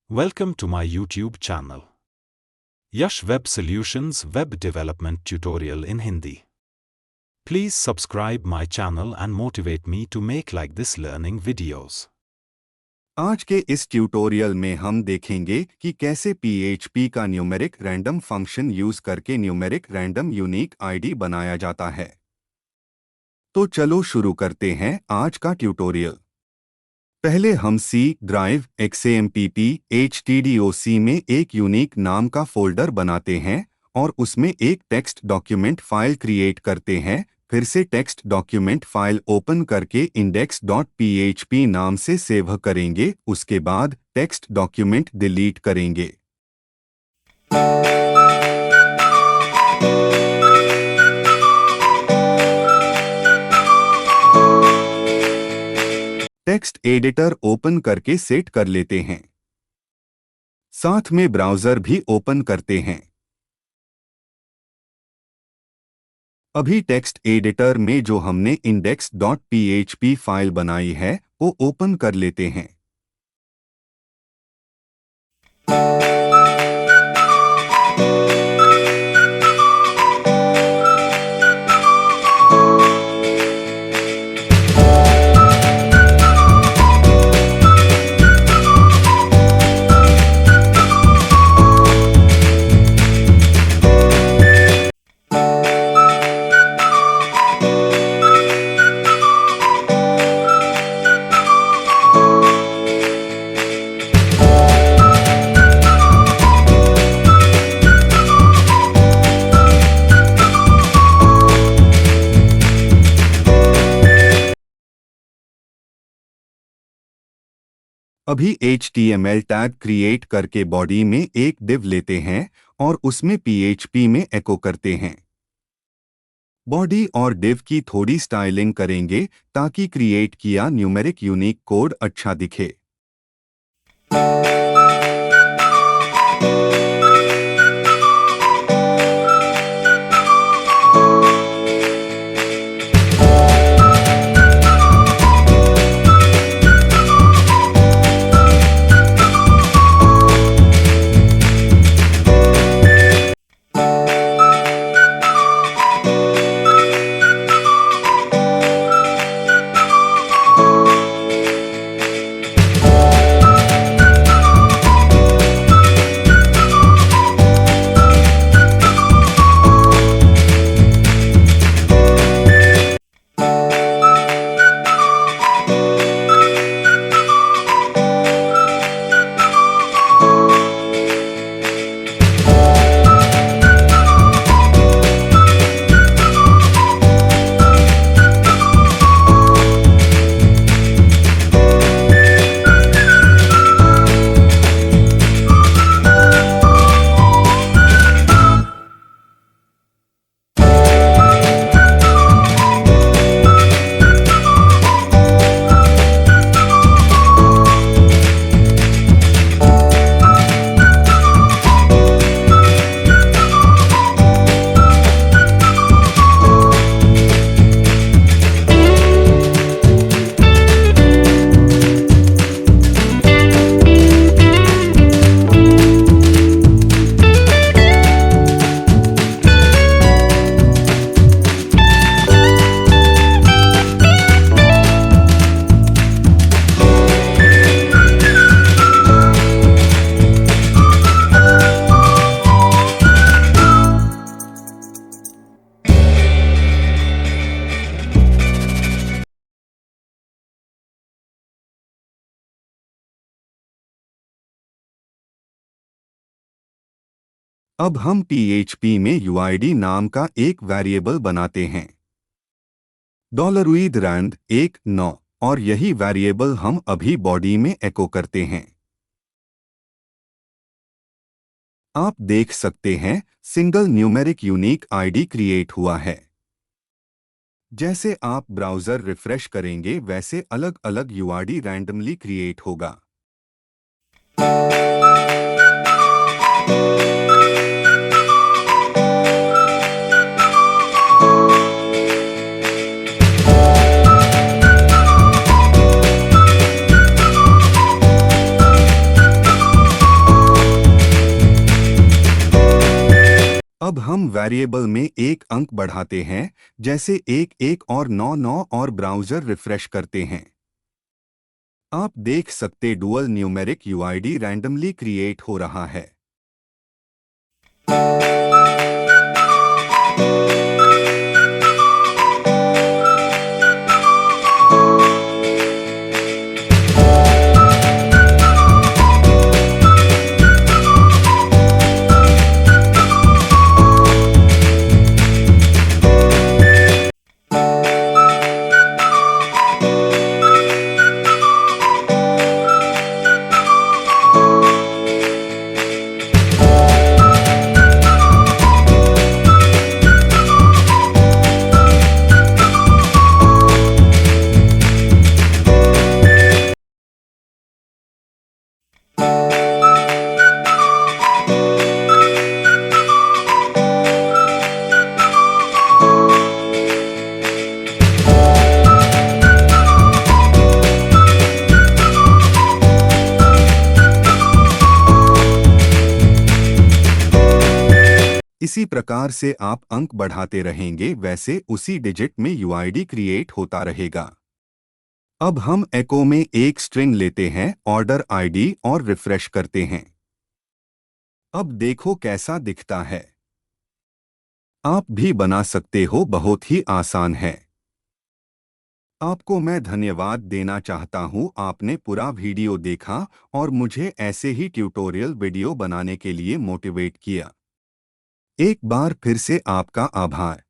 Welcome to my YouTube channel. Yash Web Solutions Web Development Tutorial in Hindi. Please subscribe my channel and motivate me to make like this learning videos. आज के इस tutorial में हम देखेंगे कि कैसे PHP का numeric random function use करके न्यूमेरिक रैंडम यूनिक आईडी बनाया जाता है। तो चलो शुरू करते हैं आज का ट्यूटोरियल। पहले हम C ड्राइव XAMPP HTDOC में एक यूनिक नाम का फोल्डर बनाते हैं और उसमें एक टेक्स्ट डॉक्यूमेंट फाइल क्रिएट करते हैं। फिर से टेक्स्ट डॉक्यूमेंट फाइल ओपन करके index.php नाम से सेव करेंगे। उसके बाद टेक्स्ट डॉक्यूमेंट डिलीट करेंगे। टेक्स्ट एडिटर ओपन करके सेट कर लेते हैं। साथ में ब्राउज़र भी ओपन करते हैं। अभी टेक्स्ट एडिटर में जो हमने index.php फाइल बनाई है वो ओपन कर लेते हैं। अभी HTML टैग क्रिएट करके बॉडी में एक div लेते हैं और उसमें PHP में एको करते हैं। बॉडी और div की थोड़ी स्टाइलिंग करेंगे ताकि क्रिएट किया न्यूमेरिक यूनिक कोड अच्छा दिखे। अब हम PHP में UID नाम का एक वेरिएबल बनाते हैं $rand 19 और यही वेरिएबल हम अभी बॉडी में एको करते हैं। आप देख सकते हैं single numeric unique ID create हुआ है। जैसे आप ब्राउज़र रिफ्रेश करेंगे वैसे अलग अलग UID रैंडमली क्रिएट होगा। अब हम वेरिएबल में एक अंक बढ़ाते हैं, जैसे 1 और 9 और ब्राउज़र रिफ्रेश करते हैं। आप देख सकते dual numeric UID randomly create हो रहा है। इसी प्रकार से आप अंक बढ़ाते रहेंगे, वैसे उसी डिजिट में यूआईडी क्रिएट होता रहेगा। अब हम एको में एक स्ट्रिंग लेते हैं, ऑर्डर आईडी, और रिफ्रेश करते हैं। अब देखो कैसा दिखता है। आप भी बना सकते हो, बहुत ही आसान है। आपको मैं धन्यवाद देना चाहता हूँ, आपने पूरा वीडियो देखा और मुझे ऐसे ही ट्यूटोरियल वीडियो बनाने के लिए मोटिवेट किया। एक बार फिर से आपका आभार।